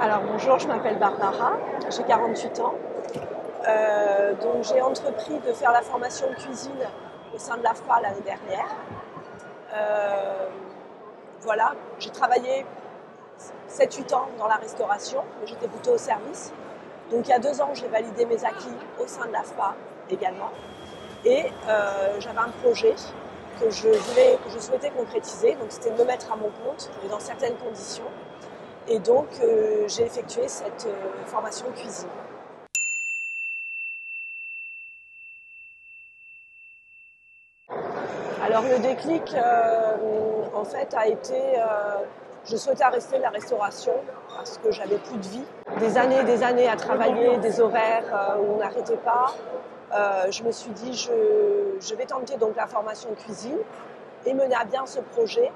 Alors bonjour, je m'appelle Barbara, j'ai 48 ans. Donc j'ai entrepris de faire la formation de cuisine au sein de l'AFPA l'année dernière. Voilà, j'ai travaillé 7-8 ans dans la restauration, mais j'étais plutôt au service. Donc il y a 2 ans, j'ai validé mes acquis au sein de l'AFPA également. Et j'avais un projet que je souhaitais concrétiser, donc c'était de me mettre à mon compte, mais dans certaines conditions. Et donc j'ai effectué cette formation de cuisine. Alors le déclic en fait a été, je souhaitais rester de la restauration parce que j'avais plus de vie. Des années à travailler, des horaires où on n'arrêtait pas. Je me suis dit je vais tenter donc la formation de cuisine et mener à bien ce projet,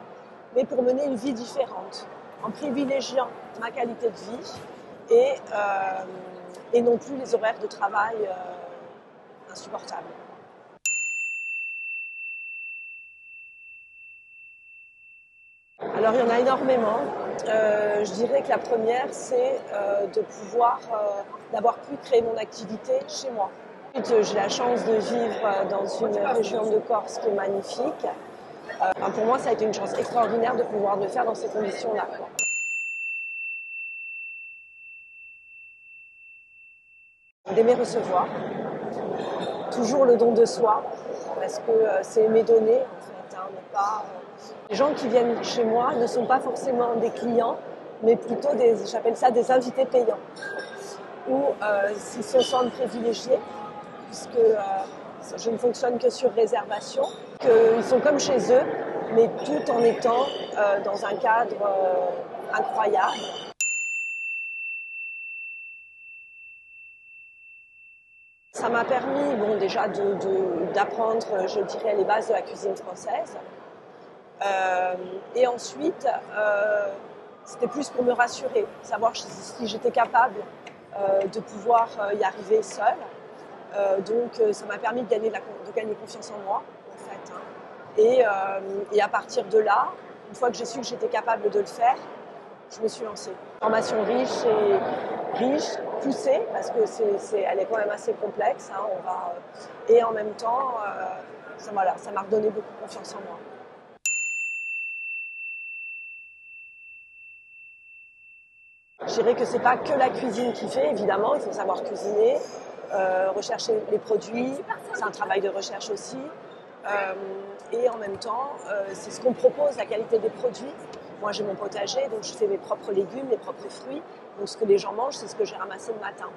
mais pour mener une vie différente, en privilégiant ma qualité de vie et non plus les horaires de travail insupportables. Alors il y en a énormément. Je dirais que la première, c'est d'avoir pu créer mon activité chez moi. J'ai la chance de vivre dans une région de Corse qui est magnifique. Pour moi, ça a été une chance extraordinaire de pouvoir le faire dans ces conditions-là. D'aimer recevoir, toujours le don de soi, parce que c'est aimer donner en fait, Les gens qui viennent chez moi ne sont pas forcément des clients, mais plutôt j'appelle ça des invités payants, où ils se sentent privilégiés, puisque je ne fonctionne que sur réservation, qu'ils sont comme chez eux, mais tout en étant dans un cadre incroyable. Ça m'a permis déjà d'apprendre, je dirais, les bases de la cuisine française. Et ensuite, c'était plus pour me rassurer, savoir si j'étais capable de pouvoir y arriver seule. Donc ça m'a permis de gagner confiance en moi, en fait. Et à partir de là, une fois que j'ai su que j'étais capable de le faire, je me suis lancée. Formation riche, poussée, parce que elle est quand même assez complexe. Et en même temps, ça m'a redonné beaucoup confiance en moi. Je dirais que c'est pas que la cuisine qui fait, évidemment, il faut savoir cuisiner, rechercher les produits, c'est un travail de recherche aussi. Et en même temps, c'est ce qu'on propose, la qualité des produits. Moi, j'ai mon potager, donc je fais mes propres légumes, mes propres fruits. Donc ce que les gens mangent, c'est ce que j'ai ramassé le matin.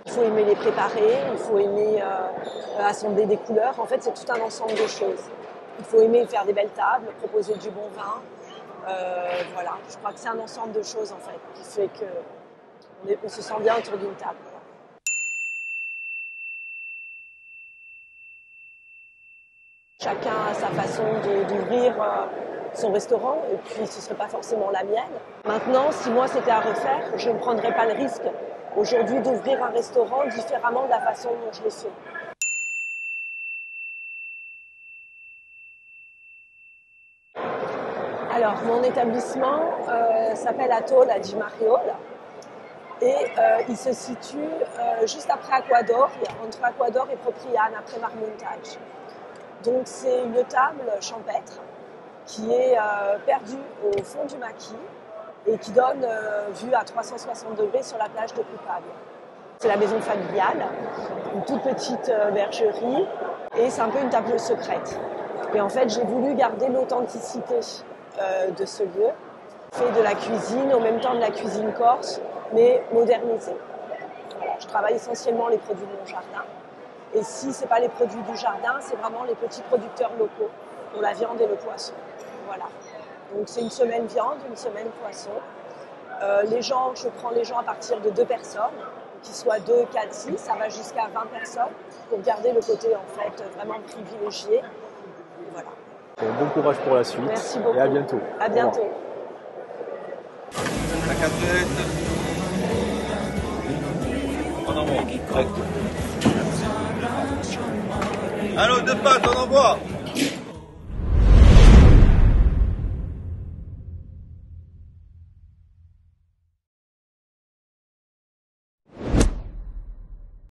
Il faut aimer les préparer, il faut aimer assembler des couleurs. En fait, c'est tout un ensemble de choses. Il faut aimer faire des belles tables, proposer du bon vin. Voilà, je crois que c'est un ensemble de choses en fait qui fait qu'on se sent bien autour d'une table. Chacun a sa façon d'ouvrir son restaurant et puis ce ne serait pas forcément la mienne. Maintenant, si moi c'était à refaire, je ne prendrais pas le risque aujourd'hui d'ouvrir un restaurant différemment de la façon dont je l'ai fait. Alors, mon établissement s'appelle Atoll à Di Mariol et il se situe juste après Aquador, entre Aquador et Propriane, après Marmontage. Donc, c'est une table champêtre qui est perdue au fond du maquis et qui donne vue à 360 degrés sur la plage de Coupable. C'est la maison familiale, une toute petite bergerie et c'est un peu une table secrète. Et en fait, j'ai voulu garder l'authenticité de ce lieu, fait de la cuisine, en même temps de la cuisine corse, mais modernisée. Voilà, je travaille essentiellement les produits de mon jardin. Et si ce n'est pas les produits du jardin, c'est vraiment les petits producteurs locaux pour la viande et le poisson. Voilà. Donc c'est une semaine viande, une semaine poisson. Je prends les gens à partir de 2 personnes, qu'ils soient 2, 4, 6, ça va jusqu'à 20 personnes pour garder le côté en fait vraiment privilégié. Et voilà. Bon courage pour la suite. Merci beaucoup. Et à bientôt. À bientôt. La casquette. En avant, direct. Allô, deux pattes, on envoie.